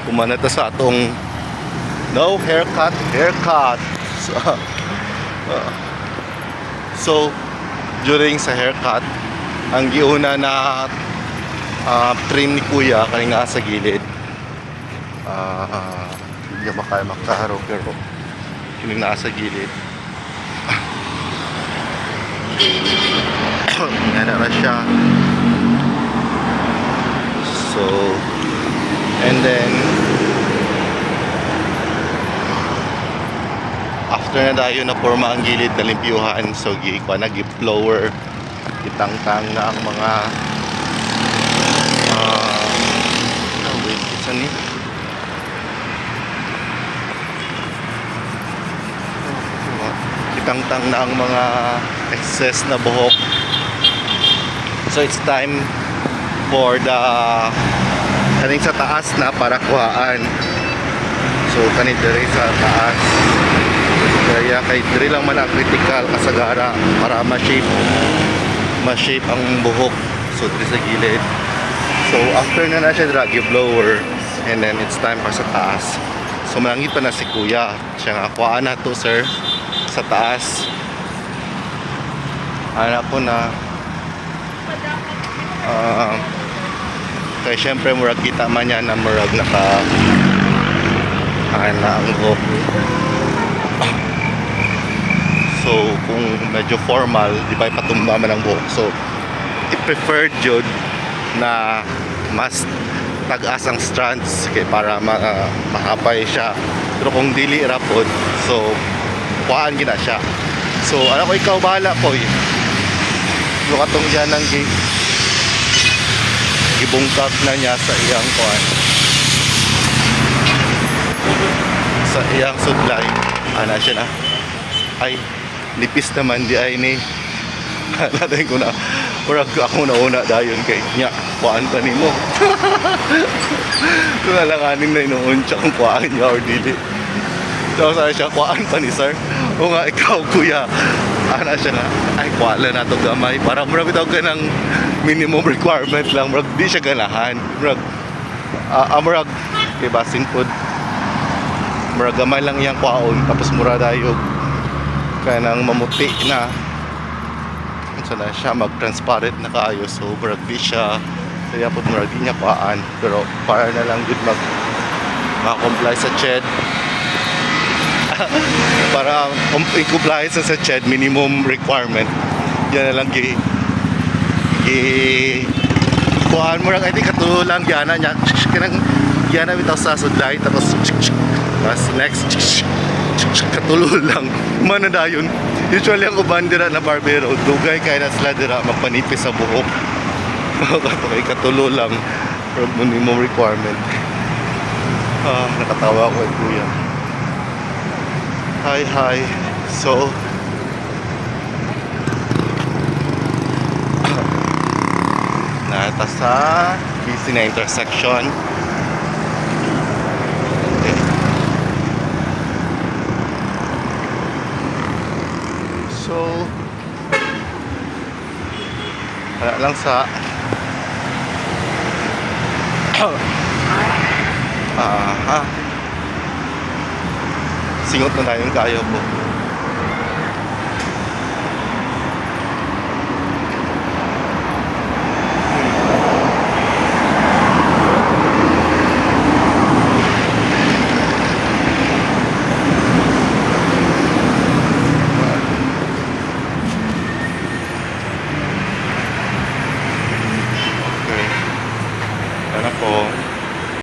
Kumanata sa atong no haircut. So during sa haircut, ang giuna na trim ni kuya kani nga sa gilid. Hindi makaharo pero kini nga sa gilid. Yan na siya. So and then after na dayo na forma ang gilid na limpyuhan, so nag-blower itangtang na ang mga wait, isa ni itangtang na ang mga excess na buhok. So it's time for the kaning sa taas na para kuhaan. So kanid diri sa taas, kaya kay diri lang man ang critical kasagara para ma-shape ang buhok. So diri sa gilid. So after na siya drag blower, and then it's time para sa taas. So malangit pa na si kuya, siya nga kuhaan na to sir sa taas. Anak ko na kaya syempre murag kita man yan na murag naka na ang buhok. So kung medyo formal, di ba ipatumba man ang buhok, so i-preferred yun na mas tag-as ang strands kay para mahapay siya. Pero kung dili rapod, so kuhaan gina siya. So ano ko, ikaw bahala po yung katong dyan ng gibungkag na niya sa iyang kuhaan, sa iyang sudlay. Ana siya na ay nipis naman di ay ni natin ko na murag ako nauna dayon kay nya kuhaan pa nimo. Kung alanganin na inuun siya kung kuhaan niya or dili. So sabi siya, kuhaan pa ni sir. O nga ikaw kuya, ana siya na ay kuhaan na to gamay para murag bitaw ka ng minimum requirement lang, murag di siya ganahan, murag murag kay basin food, murag gamay lang iyang kuhaon tapos mura dayog kanang mamuti na sana siya mag-transparent na kaayo. So murag di siya kaya po murag di niya kuhaan, pero para na lang good mag-comply sa CHED. Para i-comply sa CHED minimum requirement, yan na lang kuhaan mo lang. I think katulo lang yana niya kanang yana bitaw sa sudlay tapos next katulo lang man na dayon. Usually ang uban dira na barbero dugay kay na sila dira mapanipis sa buhok. Kay katulo lang from minimum requirement. Nakatawa ko kuya. Hi. So nata sa busy na intersection. Okay. So wala lang sa singot na tayong kayo po.